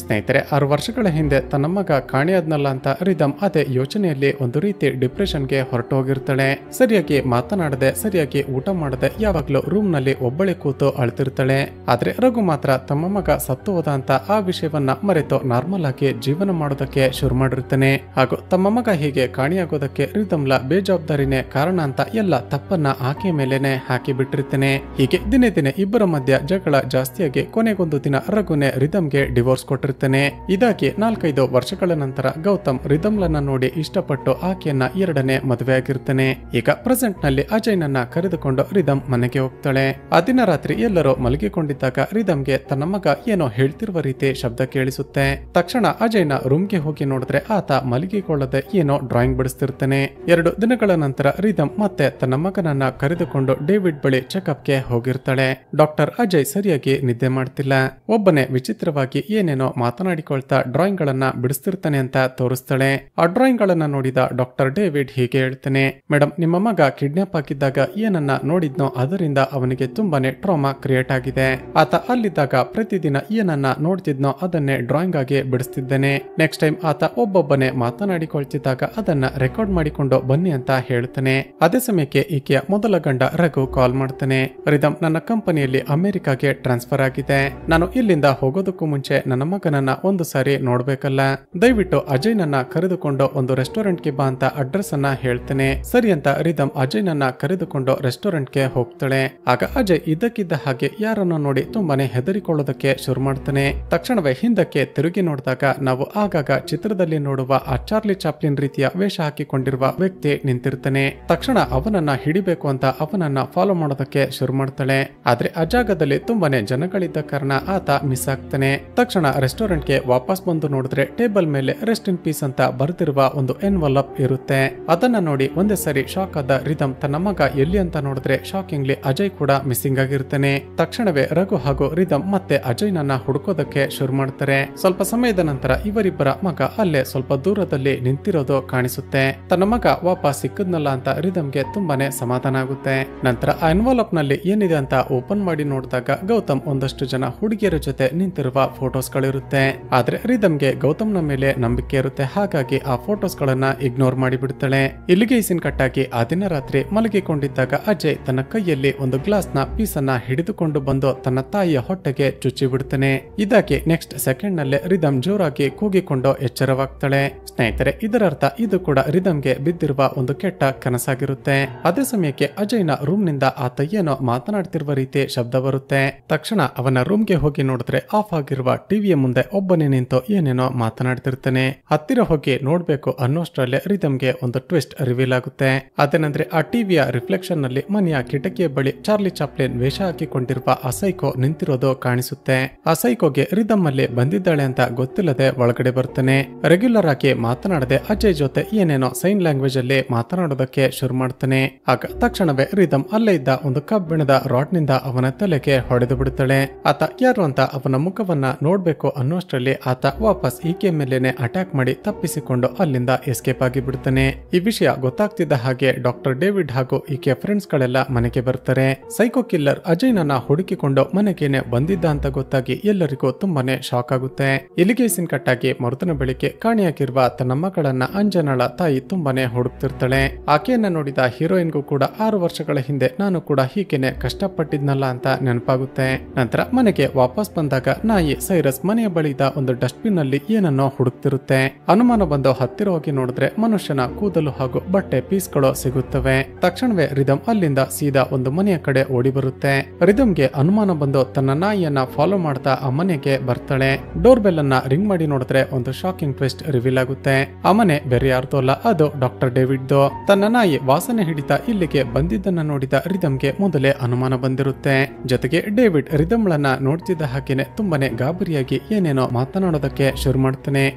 ಸ್ನೇಹಿತರೆ, 6 ವರ್ಷಗಳ ಹಿಂದೆ ತನ್ನ ಮಗ ಕಾಣೆಯಾದ್ನಲ್ಲ ಅಂತ ರಿದಮ್ ಅದೇ ಯೋಚನೆಯಲ್ಲಿ ಒಂದು ರೀತಿ ಡಿಪ್ರೆಷನ್ಗೆ ಹೊರಟು ಹೋಗಿರ್ತಾಳೆ. ಸರಿಯಾಗಿ ಮಾತನಾಡದೆ, ಸರಿಯಾಗಿ ಊಟ ಮಾಡದೆ ಯಾವಾಗ್ಲೂ ರೂಮ್ ನಲ್ಲಿ ಒಬ್ಬಳೆ ಕೂತು ಅಳ್ತಿರ್ತಾಳೆ. ಆದ್ರೆ ರಘು ಮಾತ್ರ ತಮ್ಮ ಮಗ ಸತ್ತು ಹೋದ ಅಂತ ಆ ವಿಷಯವನ್ನ ಮರೆತು ನಾರ್ಮಲ್ ಆಗಿ ಜೀವನ ಮಾಡೋದಕ್ಕೆ ಶುರು ಮಾಡಿರ್ತಾನೆ. ಹಾಗೂ ತಮ್ಮ ಮಗ ಹೀಗೆ ಕಾಣೆಯಾಗೋದಕ್ಕೆ ರಿದಮ್ಲ ಬೇಜವಾಬ್ದಾರಿನೇ ಕಾರಣ ಅಂತ ಎಲ್ಲ ತಪ್ಪನ್ನ ಆಕೆ ಮೇಲೆನೆ ಹಾಕಿ ಬಿಟ್ಟಿರ್ತಾನೆ. ಹೀಗೆ ದಿನೇ ದಿನೇ ಇಬ್ಬರ ಮಧ್ಯ ಜಗಳ ಜಾಸ್ತಿಯಾಗಿ ಕೊನೆಗೊಂದು ದಿನ ರಘುನೆ ರಿದಮ್ಗೆ ಡಿವೋರ್ಸ್ ಕೊಟ್ಟಿರ್ತಾನೆ. ಇಷ್ಟಪಟ್ಟಿರ್ತಾನೆ. ಇದಾಗಿ 4-5 ವರ್ಷಗಳ ನಂತರ ಗೌತಮ್ ರಿದಮ್ಲನ್ನ ನೋಡಿ ಇಷ್ಟಪಟ್ಟು ಆಕೆಯನ್ನ 2ನೇ ಮದುವೆ ಆಗಿರ್ತಾನೆ. ಈಗ ಪ್ರೆಸೆಂಟ್ ನಲ್ಲಿ ಅಜಯ್ನನ್ನ ಕರೆದುಕೊಂಡು ರಿದಮ್ ಮನೆಗೆ ಹೋಗ್ತಾಳೆ. ಆ ದಿನ ರಾತ್ರಿ ಎಲ್ಲರೂ ಮಲಗಿಕೊಂಡಿದ್ದಾಗ ರಿದಮ್ಗೆ ತನ್ನ ಮಗ ಏನೋ ಹೇಳ್ತಿರುವ ರೀತಿ ಶಬ್ದ ಕೇಳಿಸುತ್ತೆ. ತಕ್ಷಣ ಅಜಯ್ನ ರೂಮ್ಗೆ ಹೋಗಿ ನೋಡಿದ್ರೆ ಆತ ಮಲಗಿಕೊಳ್ಳದೆ ಏನೋ ಡ್ರಾಯಿಂಗ್ ಬಿಡಿಸ್ತಿರ್ತಾನೆ. 2 ದಿನಗಳ ನಂತರ ರಿದಮ್ ಮತ್ತೆ ತನ್ನ ಮಗನನ್ನ ಕರೆದುಕೊಂಡು ಡೇವಿಡ್ ಬಳಿ ಚೆಕಪ್ಗೆ ಹೋಗಿರ್ತಾಳೆ. ಡಾಕ್ಟರ್ ಅಜಯ್ ಸರಿಯಾಗಿ ನಿದ್ದೆ ಮಾಡ್ತಿಲ್ಲ. ಒಬ್ಬನೇ ವಿಚಿತ್ರವಾಗಿ ಏನೇನೋ ಮಾತನಾಡಿಕೊಳ್ತಾ ಡ್ರಾಯಿಂಗ್ ಗಳನ್ನ ಬಿಡಿಸ್ತಿರ್ತಾನೆ ಅಂತ ತೋರಿಸ್ತಾಳೆ. ಆ ಡ್ರಾಯಿಂಗ್ ಗಳನ್ನ ನೋಡಿದ ಡಾಕ್ಟರ್ ಡೇವಿಡ್ ಹೀಗೆ ಹೇಳ್ತಾನೆ, ಮೇಡಮ್, ನಿಮ್ಮ ಮಗ ಕಿಡ್ನಾಪ್ ಆಗಿದ್ದಾಗ ಏನನ್ನ ನೋಡಿದ್ನೋ ಅದರಿಂದ ಅವನಿಗೆ ತುಂಬಾನೇ ಟ್ರಾಮಾ ಕ್ರಿಯೇಟ್ ಆಗಿದೆ. ಆತ ಅಲ್ಲಿದ್ದಾಗ ಪ್ರತಿದಿನ ಏನನ್ನ ನೋಡ್ತಿದ್ನೋ ಅದನ್ನೇ ಡ್ರಾಯಿಂಗ್ ಆಗಿ ಬಿಡಿಸ್ತಿದ್ದೇನೆ. ನೆಕ್ಸ್ಟ್ ಟೈಮ್ ಆತ ಒಬ್ಬೊಬ್ಬನೇ ಮಾತನಾಡಿಕೊಳ್ತಿದ್ದಾಗ ಅದನ್ನ ರೆಕಾರ್ಡ್ ಮಾಡಿಕೊಂಡು ಬನ್ನಿ ಅಂತ ಹೇಳ್ತಾನೆ. ಅದೇ ಸಮಯಕ್ಕೆ ಈಕೆಯ ಮೊದಲ ಗಂಡ ರಘು ಕಾಲ್ ಮಾಡ್ತಾನೆ. ರಿದಮ್, ನನ್ನ ಕಂಪನಿಯಲ್ಲಿ ಅಮೆರಿಕಾಗೆ ಟ್ರಾನ್ಸ್ಫರ್ ಆಗಿದೆ. ನಾನು ಇಲ್ಲಿಂದ ಹೋಗೋದಕ್ಕೂ ಮುಂಚೆ ನನ್ನ ಮಗನನ್ನ ಒಂದು ಸಾರಿ ನೋಡ್ಬೇಕಲ್ಲ. ದಯವಿಟ್ಟು ಅಜಯ್ನನ್ನ ಕರೆದುಕೊಂಡು ಒಂದು ರೆಸ್ಟೋರೆಂಟ್ಗೆ ಬಾ ಅಂತ ಅಡ್ರೆಸ್ ಅನ್ನ ಹೇಳ್ತಾನೆ. ಸರಿ ಅಂತ ರಿದಮ್ ಅಜಯ್ನನ್ನ ಕರೆದುಕೊಂಡು ರೆಸ್ಟೋರೆಂಟ್ಗೆ ಹೋಗ್ತಾಳೆ. ಆಗ ಅಜಯ್ ಇದ್ದಕ್ಕಿದ್ದ ಹಾಗೆ ಯಾರನ್ನ ನೋಡಿ ತುಂಬಾನೇ ಹೆದರಿಕೊಳ್ಳೋದಕ್ಕೆ ಶುರು ಮಾಡ್ತಾನೆ. ತಕ್ಷಣವೇ ಹಿಂದಕ್ಕೆ ತಿರುಗಿ ನೋಡಿದಾಗ ನಾವು ಆಗಾಗ ಚಿತ್ರದಲ್ಲಿ ನೋಡುವ ಆ ಚಾರ್ಲಿ ಚಾಪ್ಲಿನ್ ರೀತಿಯ ವೇಷ ಹಾಕಿಕೊಂಡಿರುವ ವ್ಯಕ್ತಿ ನಿಂತಿರ್ತಾನೆ. ತಕ್ಷಣ ಅವನನ್ನ ಹಿಡಿಬೇಕು ಅಂತ ಅವನನ್ನ ಫಾಲೋ ಮಾಡೋದಕ್ಕೆ ಶುರು ಮಾಡ್ತಾಳೆ. ಆದ್ರೆ ಆ ಜಾಗದಲ್ಲಿ ತುಂಬಾನೇ ಜನಗಳಿದ್ದ ಕಾರಣ ಆತ ಮಿಸ್ ಆಗ್ತಾನೆ. ತಕ್ಷಣ ರೆಸ್ಟೋರೆಂಟ್ಗೆ ವಾಪಸ್ ಬಂದು ನೋಡಿದ್ರೆ ಟೇಬಲ್ ಮೇಲೆ ರೆಸ್ಟ್ ಇನ್ ಪೀಸ್ ಅಂತ ಬರೆದಿರುವ ಒಂದು ಎನ್ವಲಪ್ ಇರುತ್ತೆ. ಅದನ್ನ ನೋಡಿ ಒಂದೇ ಸರಿ ಶಾಕ್ ಆದ ರಿದಮ್ ತನ್ನ ಮಗ ಎಲ್ಲಿ ಅಂತ ನೋಡಿದ್ರೆ ಶಾಕಿಂಗ್ಲಿ ಅಜಯ್ ಕೂಡ ಮಿಸ್ಸಿಂಗ್ ಆಗಿರ್ತಾನೆ. ತಕ್ಷಣವೇ ರಘು ಹಾಗೂ ರಿದಮ್ ಮತ್ತೆ ಅಜಯ್ನನ್ನ ಹುಡುಕೋದಕ್ಕೆ ಶುರು ಮಾಡ್ತಾರೆ. ಸ್ವಲ್ಪ ಸಮಯದ ನಂತರ ಇವರಿಬ್ಬರ ಮಗ ಅಲ್ಲೇ ಸ್ವಲ್ಪ ದೂರದಲ್ಲಿ ನಿಂತಿರೋದು ಕಾಣಿಸುತ್ತೆ. ತನ್ನ ಮಗ ವಾಪಸ್ ಸಿಕ್ಕದ್ನಲ್ಲ ಅಂತ ರಿದಮ್ಗೆ ತುಂಬಾನೇ ಸಮಾಧಾನ ಆಗುತ್ತೆ. ನಂತರ ಆ ಎನ್ವಲಪ್ ನಲ್ಲಿ ಏನಿದೆ ಅಂತ ಓಪನ್ ಮಾಡಿ ನೋಡಿದಾಗ ಗೌತಮ್ ಒಂದಷ್ಟು ಜನ ಹುಡುಗಿಯರ ಜೊತೆ ನಿಂತಿರುವ ಫೋಟೋಸ್ ಗಳಿರುತ್ತೆ. ಆದ್ರೆ ರಿದಮ್ಗೆ ಗೌತಮ್ನ ಮೇಲೆ ನಂಬಿಕೆ ಇರುತ್ತೆ. ಹಾಗಾಗಿ ಆ ಫೋಟೋಸ್ ಗಳನ್ನ ಇಗ್ನೋರ್ ಮಾಡಿ ಬಿಡ್ತಾಳೆ. ಇಲ್ಲಿಗೆ ಸೀನ್ ಕಟ್ ಆಗಿ ಆ ದಿನ ರಾತ್ರಿ ಮಲಗಿಕೊಂಡಿದ್ದಾಗ ಅಜಯ್ ತನ್ನ ಕೈಯಲ್ಲಿ ಒಂದು ಗ್ಲಾಸ್ ನ ಪೀಸ್ ಅನ್ನ ಹಿಡಿದುಕೊಂಡು ಬಂದು ತನ್ನ ತಾಯಿಯ ಹೊಟ್ಟೆಗೆ ಚುಚ್ಚಿ ಬಿಡ್ತಾನೆ. ಇದಾಗಿ ನೆಕ್ಸ್ಟ್ ಸೆಕೆಂಡ್ ನಲ್ಲೇ ರಿದಮ್ ಜೋರಾಗಿ ಕೂಗಿಕೊಂಡು ಎಚ್ಚರವಾಗ್ತಾಳೆ. ಸ್ನೇಹಿತರೆ, ಇದರರ್ಥ ಇದು ಕೂಡ ರಿದಮ್ಗೆ ಬಿದ್ದಿರುವ ಒಂದು ಕೆಟ್ಟ ಕನಸಾಗಿರುತ್ತೆ. ಅದೇ ಸಮಯಕ್ಕೆ ಅಜಯ್ನ ರೂಮ್ ನಿಂದ ಆತ ಏನೋ ಮಾತನಾಡ್ತಿರುವ ರೀತಿ ಶಬ್ದ ಬರುತ್ತೆ. ತಕ್ಷಣ ಅವನ ರೂಮ್ಗೆ ಹೋಗಿ ನೋಡಿದ್ರೆ ಆಫ್ ಆಗಿರುವ ಟಿವಿಯ ಮುಂದೆ ಒಬ್ಬನೇ ನಿಂತು ಏನೇನೋ ಮಾತನಾಡ್ತಿರ್ತಾನೆ. ಹತ್ತಿರ ಹೋಗಿ ನೋಡ್ಬೇಕು ಅನ್ನೋಷ್ಟರಲ್ಲೇ ರಿದಮ್ಗೆ ಒಂದು ಟ್ವಿಸ್ಟ್ ರಿವೀಲ್ ಆಗುತ್ತೆ. ಅದೇನಂದ್ರೆ ಆ ಟಿವಿಯ ರಿಫ್ಲೆಕ್ಷನ್ ನಲ್ಲಿ ಮನೆಯ ಕಿಟಕಿಯ ಬಳಿ ಚಾರ್ಲಿ ಚಾಪ್ಲಿನ್ ವೇಷ ಹಾಕಿಕೊಂಡಿರುವ ಆ ಸೈಕೋ ನಿಂತಿರೋದು ಕಾಣಿಸುತ್ತೆ. ಆ ಸೈಕೋಗೆ ರಿದಮ್ ಅಲ್ಲಿ ಬಂದಿದ್ದಾಳೆ ಅಂತ ಗೊತ್ತಿಲ್ಲದೆ ಒಳಗಡೆ ಬರ್ತಾನೆ. ರೆಗ್ಯುಲರ್ ಆಗಿ ಮಾತನಾಡದೆ ಅಜಯ್ ಜೊತೆ ಏನೇನೋ ಸೈನ್ ಲ್ಯಾಂಗ್ವೇಜ್ ಅಲ್ಲಿ ಮಾತನಾಡೋದಕ್ಕೆ ಶುರು ಮಾಡ್ತಾನೆ. ಆಗ ತಕ್ಷಣವೇ ರಿದಮ್ ಅಲ್ಲೇ ಇದ್ದ ಒಂದು ಕಬ್ಬಿಣದ ರಾಡ್ ನಿಂದ ಅವನ ತಲೆಗೆ ಹೊಡೆದು ಬಿಡುತ್ತಾಳೆ. ಆತ ಯಾರು ಅಂತ ಅವನ ಮುಖವನ್ನ ನೋಡ್ಬೇಕು ಅನ್ನೋಷ್ಟರಲ್ಲಿ ಆತ ವಾಪಸ್ ಈಕೆ ಮೇಲೇನೆ ಅಟ್ಯಾಕ್ ಮಾಡಿ ತಪ್ಪಿಸಿಕೊಂಡು ಅಲ್ಲಿಂದ ಎಸ್ಕೇಪ್ ಆಗಿ ಬಿಡ್ತಾನೆ. ಈ ವಿಷಯ ಗೊತ್ತಾಗ್ತಿದ್ದ ಹಾಗೆ ಡಾಕ್ಟರ್ ಡೇವಿಡ್ ಹಾಗೂ ಈಕೆಯ ಫ್ರೆಂಡ್ಸ್ ಗಳೆಲ್ಲ ಮನೆಗೆ ಬರ್ತಾರೆ. ಸೈಕೋ ಕಿಲ್ಲರ್ ಅಜಯ್ನನ್ನ ಹುಡುಕಿಕೊಂಡು ಮನೆಗೇನೆ ಬಂದಿದ್ದ ಅಂತ ಗೊತ್ತಾಗಿ ಎಲ್ಲರಿಗೂ ತುಂಬಾನೇ ಶಾಕ್ ಆಗುತ್ತೆ. ಇಲ್ಲಿಗೆ ಸೀನ್ ಕಟ್ ಆಗಿ ಮರುದಿನ ಬೆಳಿಗ್ಗೆ ಕಾಣೆಯಾಗಿರುವ ತನ್ನ ಮಗಳನ್ನ ಅಂಜನಾಳ ತಾಯಿ ತುಂಬಾನೇ ಹುಡುಕ್ತಿರ್ತಾಳೆ. ಆಕೆಯನ್ನ ನೋಡಿದ ಹೀರೋಯಿನ್ಗೂ ಕೂಡ 6 ವರ್ಷಗಳ ಹಿಂದೆ ನಾನು ಕೂಡ ಹೀಗೇನೆ ಕಷ್ಟಪಟ್ಟಿದ್ನಲ್ಲ ಅಂತ ನೆನಪಾಗುತ್ತೆ. ನಂತರ ಮನೆಗೆ ವಾಪಸ್ ಬಂದಾಗ ನಾಯಿ ಸೈರಸ್ ಮನೆಯ ಬಳಿದ ಒಂದು ಡಸ್ಟ್ಬಿನ್ ಅಲ್ಲಿ ಏನನ್ನೋ ಹುಡುಕ್ತಿರುತ್ತೆ. ಅನುಮಾನ ಬಂದು ಹತ್ತಿರ ಹೋಗಿ ನೋಡಿದ್ರೆ ಮನುಷ್ಯನ ಕೂದಲು ಹಾಗೂ ಬಟ್ಟೆ ಪೀಸ್ಗಳು ಸಿಗುತ್ತವೆ. ತಕ್ಷಣವೇ ರಿದಮ್ ಅಲ್ಲಿಂದ ಸೀದಾ ಒಂದು ಮನೆಯ ಕಡೆ ಓಡಿ ಬರುತ್ತೆ. ರಿದಮ್ಗೆ ಅನುಮಾನ ಬಂದು ತನ್ನ ನಾಯಿಯನ್ನ ಫಾಲೋ ಮಾಡ್ತಾ ಆ ಮನೆಗೆ ಬರ್ತಾಳೆ. ಡೋರ್ ಬೆಲ್ ಅನ್ನ ರಿಂಗ್ ಮಾಡಿ ನೋಡಿದ್ರೆ ಒಂದು ಶಾಕಿಂಗ್ ಟ್ವಿಸ್ಟ್ ರಿವೀಲ್ ಆಗುತ್ತೆ. ಆ ಮನೆ ಬೇರೆ ಯಾರ್ದು ಅಲ್ಲ, ಅದು ಡಾಕ್ಟರ್ ಡೇವಿಡ್ದು. ತನ್ನ ನಾಯಿ ವಾಸನೆ ಹಿಡಿತಾ ಇಲ್ಲಿಗೆ ಬಂದಿದ್ದನ್ನ ನೋಡಿದ ರಿದಮ್ಗೆ ಮೊದಲೇ ಅನುಮಾನ ಬಂದಿರುತ್ತೆ. ಜೊತೆಗೆ ಡೇವಿಡ್ ರಿದಮ್ಳನ್ನ ನೋಡ್ತಿದ್ದ ಹಾಗೇನೆ ತುಂಬಾನೇ ಗಾಬರಿಯಾಗಿ ಏನೇನೋ ಮಾತನಾಡೋದಕ್ಕೆ ಶುರು ಮಾಡ್ತಾನೆ.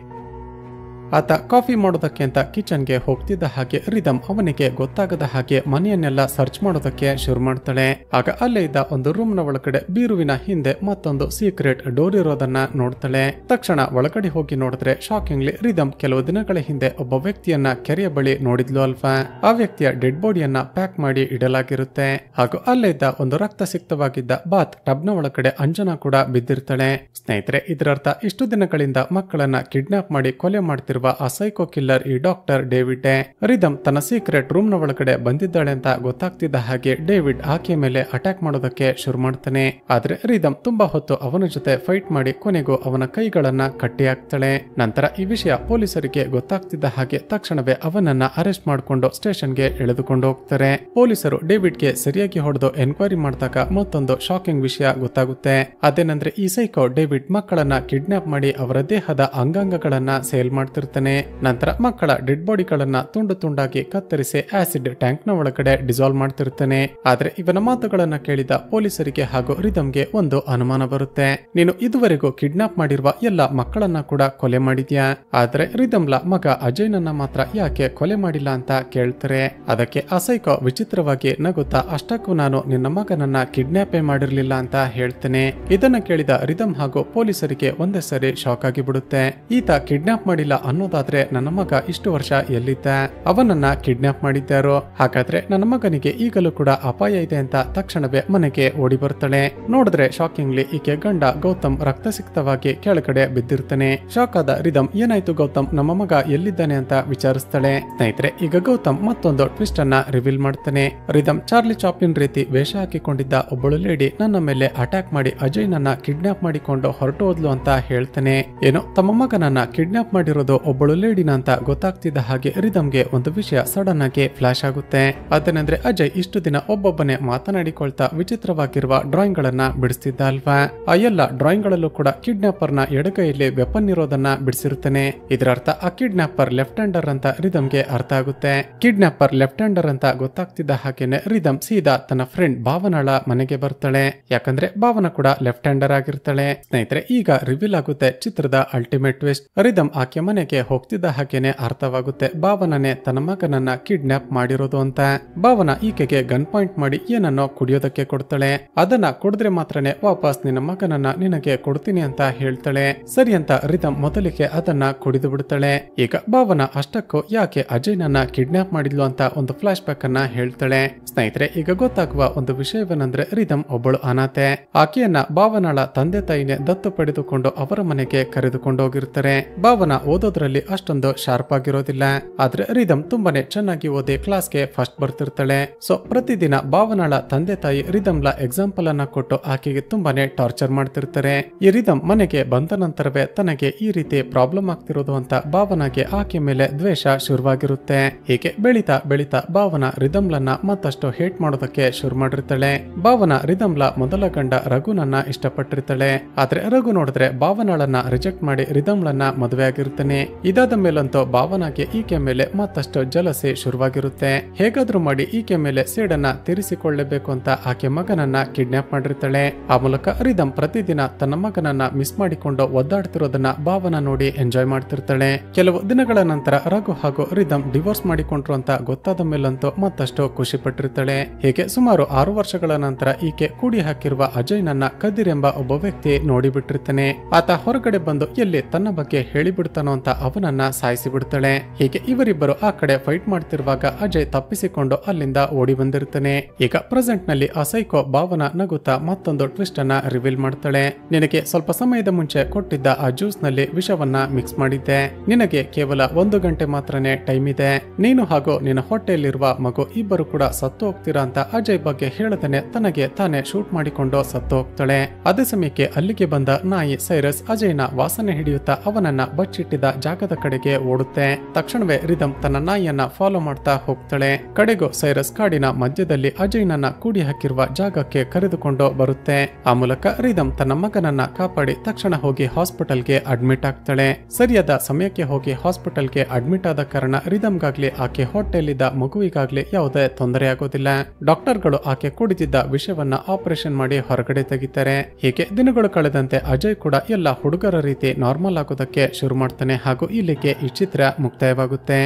ಆತ ಕಾಫಿ ಮಾಡೋದಕ್ಕೆ ಅಂತ ಕಿಚನ್ಗೆ ಹೋಗ್ತಿದ್ದ ಹಾಗೆ ರಿದಮ್ ಅವನಿಗೆ ಗೊತ್ತಾಗದ ಹಾಗೆ ಮನೆಯನ್ನೆಲ್ಲ ಸರ್ಚ್ ಮಾಡೋದಕ್ಕೆ ಶುರು ಮಾಡ್ತಾಳೆ. ಆಗ ಅಲ್ಲೇ ಇದ್ದ ಒಂದು ರೂಮ್ ನ ಒಳಗಡೆ ಬೀರುವಿನ ಹಿಂದೆ ಮತ್ತೊಂದು ಸೀಕ್ರೆಟ್ ಡೋರ್ ಇರೋದನ್ನ ನೋಡ್ತಾಳೆ. ತಕ್ಷಣ ಒಳಗಡೆ ಹೋಗಿ ನೋಡಿದ್ರೆ ಶಾಕಿಂಗ್ಲಿ ರಿದಮ್ ಕೆಲವು ದಿನಗಳ ಹಿಂದೆ ಒಬ್ಬ ವ್ಯಕ್ತಿಯನ್ನ ಕೆರೆಯ ಬಳಿ ನೋಡಿದ್ಲು ಅಲ್ವಾ. ಆ ವ್ಯಕ್ತಿಯ ಡೆಡ್ ಬಾಡಿಯನ್ನ ಪ್ಯಾಕ್ ಮಾಡಿ ಇಡಲಾಗಿರುತ್ತೆ. ಹಾಗೂ ಅಲ್ಲೇ ಇದ್ದ ಒಂದು ರಕ್ತಸಿಕ್ತವಾಗಿದ್ದ ಬಾತ್ ಟಬ್ ನ ಒಳಗಡೆ ಅಂಜನಾ ಕೂಡ ಬಿದ್ದಿರ್ತಾಳೆ. ಸ್ನೇಹಿತರೆ, ಇದರರ್ಥ ಇಷ್ಟು ದಿನಗಳಿಂದ ಮಕ್ಕಳನ್ನ ಕಿಡ್ನಾಪ್ ಮಾಡಿ ಕೊಲೆ ಮಾಡ್ತಿರುವ ಆಗಿರುವ ಆ ಸೈಕೋ ಕಿಲ್ಲರ್ ಈ ಡಾಕ್ಟರ್ ಡೇವಿಡ್. ರಿದಮ್ ತನ್ನ ಸೀಕ್ರೆಟ್ ರೂಮ್ ನ ಒಳಗಡೆ ಬಂದಿದ್ದಾಳೆ ಅಂತ ಗೊತ್ತಾಗ್ತಿದ್ದ ಹಾಗೆ ಡೇವಿಡ್ ಆಕೆಯ ಮೇಲೆ ಅಟ್ಯಾಕ್ ಮಾಡೋದಕ್ಕೆ ಶುರು ಮಾಡ್ತಾನೆ. ಆದ್ರೆ ರಿದಮ್ ತುಂಬಾ ಹೊತ್ತು ಅವನ ಜೊತೆ ಫೈಟ್ ಮಾಡಿ ಕೊನೆಗೂ ಅವನ ಕೈಗಳನ್ನ ಕಟ್ಟಿ ಹಾಕ್ತಾಳೆ. ನಂತರ ಈ ವಿಷಯ ಪೊಲೀಸರಿಗೆ ಗೊತ್ತಾಗ್ತಿದ್ದ ಹಾಗೆ ತಕ್ಷಣವೇ ಅವನನ್ನ ಅರೆಸ್ಟ್ ಮಾಡಿಕೊಂಡು ಸ್ಟೇಷನ್ಗೆ ಎಳೆದುಕೊಂಡು ಹೋಗ್ತಾರೆ. ಪೊಲೀಸರು ಡೇವಿಡ್ಗೆ ಸರಿಯಾಗಿ ಹೊಡೆದು ಎನ್ಕ್ವೈರಿ ಮಾಡಿದಾಗ ಮತ್ತೊಂದು ಶಾಕಿಂಗ್ ವಿಷಯ ಗೊತ್ತಾಗುತ್ತೆ. ಅದೇನಂದ್ರೆ ಈ ಸೈಕೋ ಡೇವಿಡ್ ಮಕ್ಕಳನ್ನ ಕಿಡ್ನಾಪ್ ಮಾಡಿ ಅವರ ದೇಹದ ಅಂಗಾಂಗಗಳನ್ನ ಸೇಲ್ ಮಾಡ್ತಿರ್ತಾನೆ. ನಂತರ ಮಕ್ಕಳ ಡೆಡ್ ಬಾಡಿಗಳನ್ನ ತುಂಡು ತುಂಡಾಗಿ ಕತ್ತರಿಸಿ ಆಸಿಡ್ ಟ್ಯಾಂಕ್ ನ ಒಳಗಡೆ ಡಿಸಾಲ್ವ್ ಮಾಡ್ತಿರ್ತಾನೆ. ಆದ್ರೆ ಇವನ ಮಾತುಗಳನ್ನ ಕೇಳಿದ ಪೊಲೀಸರಿಗೆ ಹಾಗೂ ರಿದಮ್ಗೆ ಒಂದು ಅನುಮಾನ ಬರುತ್ತೆ. ನೀನು ಇದುವರೆಗೂ ಕಿಡ್ನಾಪ್ ಮಾಡಿರುವ ಎಲ್ಲ ಮಕ್ಕಳನ್ನ ಕೂಡ ಕೊಲೆ ಮಾಡಿದ್ಯಾ, ಆದ್ರೆ ರಿದಮ್ಲ ಮಗ ಅಜಯ್ನನ್ನ ಮಾತ್ರ ಯಾಕೆ ಕೊಲೆ ಮಾಡಿಲ್ಲ ಅಂತ ಕೇಳ್ತಾರೆ. ಅದಕ್ಕೆ ಆ ಸೈಕೋ ವಿಚಿತ್ರವಾಗಿ ನಗುತ್ತಾ ಅಷ್ಟಕ್ಕೂ ನಾನು ನಿನ್ನ ಮಗನನ್ನ ಕಿಡ್ನಾಪೇ ಮಾಡಿರ್ಲಿಲ್ಲ ಅಂತ ಹೇಳ್ತೇನೆ. ಇದನ್ನ ಕೇಳಿದ ರಿದಮ್ ಹಾಗೂ ಪೊಲೀಸರಿಗೆ ಒಂದೇ ಸರಿ ಶಾಕ್ ಆಗಿ ಬಿಡುತ್ತೆ. ಈತ ಕಿಡ್ನಾಪ್ ಮಾಡಿಲ್ಲ ಅನ್ನೋದಾದ್ರೆ ನನ್ನ ಮಗ ಇಷ್ಟು ವರ್ಷ ಎಲ್ಲಿದ್ದ, ಅವನನ್ನ ಕಿಡ್ನಾಪ್ ಮಾಡಿದ್ದಾರೋ, ಹಾಗಾದ್ರೆ ನನ್ನ ಮಗನಿಗೆ ಈಗಲೂ ಕೂಡ ಅಪಾಯ ಇದೆ ಅಂತ ತಕ್ಷಣವೇ ಮನೆಗೆ ಓಡಿ ಬರ್ತಾಳೆ. ನೋಡಿದ್ರೆ ಶಾಕಿಂಗ್ಲಿ ಈಕೆ ಗಂಡ ಗೌತಮ್ ರಕ್ತಸಿಕ್ತವಾಗಿ ಕೆಳಗಡೆ ಬಿದ್ದಿರ್ತಾನೆ. ಶಾಕ್ ಆದ ರಿದಮ್ ಏನಾಯ್ತು ಗೌತಮ್, ನಮ್ಮ ಮಗ ಎಲ್ಲಿದ್ದಾನೆ ಅಂತ ವಿಚಾರಿಸ್ತಾಳೆ. ಸ್ನೇಹಿತರೆ, ಈಗ ಗೌತಮ್ ಮತ್ತೊಂದು ಟ್ವಿಸ್ಟ್ ಅನ್ನ ರಿವೀಲ್ ಮಾಡ್ತಾನೆ. ರಿದಮ್ ಚಾರ್ಲಿ ಚಾಪ್ಲಿನ್ ರೀತಿ ವೇಷ ಹಾಕಿಕೊಂಡಿದ್ದ ಒಬ್ಬಳು ಲೇಡಿ ನನ್ನ ಮೇಲೆ ಅಟ್ಯಾಕ್ ಮಾಡಿ ಅಜಯ್ ನನ್ನ ಕಿಡ್ನಾಪ್ ಮಾಡಿಕೊಂಡು ಹೊರಟು ಹೋದ್ಲು ಅಂತ ಹೇಳ್ತಾನೆ. ಏನೋ ತಮ್ಮ ಮಗನನ್ನ ಕಿಡ್ನಾಪ್ ಮಾಡಿರೋದು ಒಬ್ಬಳು ಲೇಡಿನ ಅಂತ ಗೊತ್ತಾಗ್ತಿದ್ದ ಹಾಗೆ ರಿದಮ್ಗೆ ಒಂದು ವಿಷಯ ಸಡನ್ ಆಗಿ ಫ್ಲಾಶ್ ಆಗುತ್ತೆ. ಅದೇನಂದ್ರೆ ಅಜಯ್ ಇಷ್ಟು ದಿನ ಒಬ್ಬೊಬ್ಬನೇ ಮಾತನಾಡಿಕೊಳ್ತಾ ವಿಚಿತ್ರವಾಗಿರುವ ಡ್ರಾಯಿಂಗ್ ಗಳನ್ನ ಬಿಡಿಸ್ತಿದ್ದ ಅಲ್ವಾ, ಆ ಎಲ್ಲ ಡ್ರಾಯಿಂಗ್ ಗಳಲ್ಲೂ ಕೂಡ ಕಿಡ್ನಾಪರ್ ನ ಎಡಗೈಯಲ್ಲಿ ವೆಪನ್ ಇರೋದನ್ನ ಬಿಡಿಸಿರ್ತಾನೆ. ಇದರರ್ಥ ಆ ಕಿಡ್ನಾಪರ್ ಲೆಫ್ಟ್ ಹ್ಯಾಂಡರ್ ಅಂತ ರಿದಮ್ಗೆ ಅರ್ಥ ಆಗುತ್ತೆ. ಕಿಡ್ನಾಪರ್ ಲೆಫ್ಟ್ ಹ್ಯಾಂಡರ್ ಅಂತ ಗೊತ್ತಾಗ್ತಿದ್ದ ಹಾಗೇನೆ ರಿದಮ್ ಸೀದಾ ತನ್ನ ಫ್ರೆಂಡ್ ಭಾವನಾಳ ಮನೆಗೆ ಬರ್ತಾಳೆ. ಯಾಕಂದ್ರೆ ಭಾವನ ಕೂಡ ಲೆಫ್ಟ್ ಹ್ಯಾಂಡರ್ ಆಗಿರ್ತಾಳೆ. ಸ್ನೇಹಿತರೆ, ಈಗ ರಿವೀಲ್ ಆಗುತ್ತೆ ಚಿತ್ರದ ಅಲ್ಟಿಮೇಟ್ ಟ್ವಿಸ್ಟ್. ರಿದಮ್ ಆಕೆ ಮನೆಗೆ ಹೋಗ್ತಿದ್ದ ಹಾಗೇನೆ ಅರ್ಥವಾಗುತ್ತೆ ಭಾವನನೇ ತನ್ನ ಮಗನನ್ನ ಕಿಡ್ನಾಪ್ ಮಾಡಿರೋದು ಅಂತ. ಭಾವನ ಈಕೆಗೆ ಗನ್ ಪಾಯಿಂಟ್ ಮಾಡಿ ಏನನ್ನೋ ಕುಡಿಯೋದಕ್ಕೆ ಕೊಡ್ತಾಳೆ. ಅದನ್ನ ಕುಡಿದ್ರೆ ಮಾತ್ರನೇ ವಾಪಸ್ ನಿನ್ನ ಮಗನನ್ನ ನಿನಗೆ ಕೊಡ್ತೀನಿ ಅಂತ ಹೇಳ್ತಾಳೆ. ಸರಿ ಅಂತ ರಿದಮ್ ಮೊದಲಿಗೆ ಅದನ್ನ ಕುಡಿದು ಬಿಡ್ತಾಳೆ. ಈಗ ಭಾವನ ಅಷ್ಟಕ್ಕೂ ಯಾಕೆ ಅಜಯ್ನನ್ನ ಕಿಡ್ನಾಪ್ ಮಾಡಿದ್ಲು ಅಂತ ಒಂದು ಫ್ಲಾಶ್ ಬ್ಯಾಕ್ ಅನ್ನ ಹೇಳ್ತಾಳೆ. ಸ್ನೇಹಿತರೆ, ಈಗ ಗೊತ್ತಾಗುವ ಒಂದು ವಿಷಯವೇನೆಂದ್ರೆ ರಿದಮ್ ಒಬ್ಬಳು ಅನಾಥೆ. ಆಕೆಯನ್ನ ಭಾವನಾಳ ತಂದೆ ತಾಯಿನೇ ದತ್ತು ಪಡೆದುಕೊಂಡು ಅವರ ಮನೆಗೆ ಕರೆದುಕೊಂಡು ಹೋಗಿರ್ತಾರೆ. ಭಾವನ ಓದೋದ್ರಲ್ಲಿ ಅಷ್ಟೊಂದು ಶಾರ್ಪ್ ಆಗಿರೋದಿಲ್ಲ, ಆದ್ರೆ ರಿದಮ್ ತುಂಬಾನೇ ಚೆನ್ನಾಗಿ ಓದಿ ಕ್ಲಾಸ್ಗೆ ಫಸ್ಟ್ ಬರ್ತಿರ್ತಾಳೆ. ಸೊ ಪ್ರತಿದಿನ ಭಾವನಾಳ ತಂದೆ ತಾಯಿ ರಿದಮ್ಲ ಎಕ್ಸಾಂಪಲ್ ಅನ್ನ ಕೊಟ್ಟು ಆಕೆಗೆ ತುಂಬಾನೇ ಟಾರ್ಚರ್ ಮಾಡ್ತಿರ್ತಾರೆ. ಈ ರಿದಮ್ ಮನೆಗೆ ಬಂದ ನಂತರವೇ ತನಗೆ ಈ ರೀತಿ ಪ್ರಾಬ್ಲಮ್ ಆಗ್ತಿರೋದು ಅಂತ ಭಾವನಾಗೆ ಆಕೆ ಮೇಲೆ ದ್ವೇಷ ಶುರುವಾಗಿರುತ್ತೆ. ಹೀಗೆ ಬೆಳೀತಾ ಬೆಳೀತಾ ಭಾವನ ರಿದಮ್ಲನ್ನ ಮತ್ತಷ್ಟು ಹೇಟ್ ಮಾಡೋದಕ್ಕೆ ಶುರು ಮಾಡಿರ್ತಾಳೆ. ಭಾವನ ರಿದಮ್ಲ ಮೊದಲ ಗಂಡ ರಘುನನ್ನ ಇಷ್ಟಪಟ್ಟಿರ್ತಾಳೆ. ಆದ್ರೆ ರಘು ನೋಡಿದ್ರೆ ಭಾವನಾಳನ್ನ ರಿಜೆಕ್ಟ್ ಮಾಡಿ ರಿದಮ್ಲನ್ನ ಮದುವೆ ಆಗಿರ್ತಾನೆ. ಇದಾದ ಮೇಲಂತೂ ಭಾವನಾಗೆ ಈಕೆ ಮೇಲೆ ಮತ್ತಷ್ಟು ಜಲಸೆ ಶುರುವಾಗಿರುತ್ತೆ. ಹೇಗಾದ್ರೂ ಮಾಡಿ ಈಕೆ ಮೇಲೆ ಸೇಡನ್ನ ತೀರಿಸಿಕೊಳ್ಳಬೇಕು ಅಂತ ಆಕೆ ಮಗನನ್ನ ಕಿಡ್ನಾಪ್ ಮಾಡಿರ್ತಾಳೆ. ಆ ಮೂಲಕ ರಿದಮ್ ಪ್ರತಿದಿನ ತನ್ನ ಮಗನನ್ನ ಮಿಸ್ ಮಾಡಿಕೊಂಡು ಒದ್ದಾಡ್ತಿರೋದನ್ನ ಭಾವನ ನೋಡಿ ಎಂಜಾಯ್ ಮಾಡ್ತಿರ್ತಾಳೆ. ಕೆಲವು ದಿನಗಳ ನಂತರ ರಘು ಹಾಗೂ ರಿದಮ್ ಡಿವೋರ್ಸ್ ಮಾಡಿಕೊಂಡ್ರು ಅಂತ ಗೊತ್ತಾದ ಮೇಲಂತೂ ಮತ್ತಷ್ಟು ಖುಷಿ ಪಟ್ಟಿರ್ತಾಳೆ. ಹೀಗೆ ಸುಮಾರು 6 ವರ್ಷಗಳ ನಂತರ ಈಕೆ ಕೂಡಿ ಹಾಕಿರುವ ಅಜಯ್ ನನ್ನ ಕದಿರ್ ಎಂಬ ಒಬ್ಬ ವ್ಯಕ್ತಿ ನೋಡಿಬಿಟ್ಟಿರ್ತಾನೆ. ಆತ ಹೊರಗಡೆ ಬಂದು ಎಲ್ಲಿ ತನ್ನ ಬಗ್ಗೆ ಹೇಳಿಬಿಡ್ತಾನೋ ಅಂತ ಅವನನ್ನ ಸಾಯಿಸಿ ಬಿಡ್ತಾಳೆ. ಹೀಗೆ ಇವರಿಬ್ಬರು ಆ ಕಡೆ ಫೈಟ್ ಮಾಡ್ತಿರುವಾಗ ಅಜಯ್ ತಪ್ಪಿಸಿಕೊಂಡು ಅಲ್ಲಿಂದ ಓಡಿ ಬಂದಿರ್ತಾನೆ. ಈಗ ಪ್ರೆಸೆಂಟ್ ನಲ್ಲಿ ಆ ಸೈಕೋ ಭಾವನ ನಗುತ್ತಾ ಮತ್ತೊಂದು ಟ್ವಿಸ್ಟ್ ಅನ್ನ ರಿವೀಲ್ ಮಾಡ್ತಾಳೆ. ನಿನಗೆ ಸ್ವಲ್ಪ ಸಮಯದ ಮುಂಚೆ ಕೊಟ್ಟಿದ್ದ ಆ ಜ್ಯೂಸ್ ನಲ್ಲಿ ವಿಷವನ್ನ ಮಿಕ್ಸ್ ಮಾಡಿದ್ದೆ. ನಿನಗೆ ಕೇವಲ 1 ಗಂಟೆ ಮಾತ್ರನೇ ಟೈಮ್ ಇದೆ. ನೀನು ಹಾಗೂ ನಿನ್ನ ಹೊಟ್ಟೆಯಲ್ಲಿರುವ ಮಗು ಇಬ್ಬರು ಕೂಡ ಸತ್ತು ಹೋಗ್ತೀರಾ ಅಂತ ಅಜಯ್ ಬಗ್ಗೆ ಹೇಳದೇನೆ ತನಗೆ ತಾನೇ ಶೂಟ್ ಮಾಡಿಕೊಂಡು ಸತ್ತು ಹೋಗ್ತಾಳೆ. ಅದೇ ಸಮಯಕ್ಕೆ ಅಲ್ಲಿಗೆ ಬಂದ ನಾಯಿ ಸೈರಸ್ ಅಜಯ್ನ ವಾಸನೆ ಹಿಡಿಯುತ್ತಾ ಅವನನ್ನ ಬಚ್ಚಿಟ್ಟಿದ್ದ ಜಾಗದ ಕಡೆಗೆ ಓಡುತ್ತೆ. ತಕ್ಷಣವೇ ರಿದಮ್ ತನ್ನ ನಾಯಿಯನ್ನ ಫಾಲೋ ಮಾಡ್ತಾ ಹೋಗ್ತಾಳೆ. ಕಡೆಗೂ ಸೈರಸ್ ಕಾಡಿನ ಮಧ್ಯದಲ್ಲಿ ಅಜಯ್ನನ್ನ ಕೂಡಿ ಹಾಕಿರುವ ಜಾಗಕ್ಕೆ ಕರೆದುಕೊಂಡು ಬರುತ್ತೆ. ಆ ಮೂಲಕ ರಿದಮ್ ತನ್ನ ಮಗನನ್ನ ಕಾಪಾಡಿ ತಕ್ಷಣ ಹೋಗಿ ಹಾಸ್ಪಿಟಲ್ಗೆ ಅಡ್ಮಿಟ್ ಆಗ್ತಾಳೆ. ಸರಿಯಾದ ಸಮಯಕ್ಕೆ ಹೋಗಿ ಹಾಸ್ಪಿಟಲ್ಗೆ ಅಡ್ಮಿಟ್ ಆದ ಕಾರಣ ರಿದಮ್ಗಾಗ್ಲಿ ಆಕೆ ಹೊಟ್ಟೆಯಲ್ಲಿದ್ದ ಮಗುವಿಗಾಗ್ಲಿ ಯಾವುದೇ ತೊಂದರೆ ಆಗೋದಿಲ್ಲ. ಡಾಕ್ಟರ್ಗಳು ಆಕೆ ಕುಡಿದಿದ್ದ ವಿಷಯವನ್ನ ಆಪರೇಷನ್ ಮಾಡಿ ಹೊರಗಡೆ ತೆಗಿತಾರೆ. ಹೀಗೆ ದಿನಗಳು ಕಳೆದಂತೆ ಅಜಯ್ ಕೂಡ ಎಲ್ಲ ಹುಡುಗರ ರೀತಿ ನಾರ್ಮಲ್ ಆಗೋದಕ್ಕೆ ಶುರು ಮಾಡ್ತಾನೆ ಹಾಗೂ ಇಲ್ಲಿಗೆ ಈ ಚಿತ್ರ ಮುಕ್ತಾಯವಾಗುತ್ತೆ.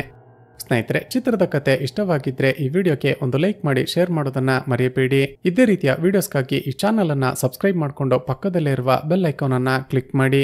ಸ್ನೇಹಿತರೆ, ಚಿತ್ರದ ಕತೆ ಇಷ್ಟವಾಗಿದ್ರೆ ಈ ವಿಡಿಯೋಗೆ ಒಂದು ಲೈಕ್ ಮಾಡಿ ಶೇರ್ ಮಾಡೋದನ್ನ ಮರೆಯಬೇಡಿ. ಇದೇ ರೀತಿಯ ವಿಡಿಯೋಸ್ಗಾಗಿ ಈ ಚಾನಲ್ ಅನ್ನ ಸಬ್ಸ್ಕ್ರೈಬ್ ಮಾಡಿಕೊಂಡು ಪಕ್ಕದಲ್ಲೇ ಇರುವ ಬೆಲ್ ಐಕಾನ್ ಅನ್ನ ಕ್ಲಿಕ್ ಮಾಡಿ.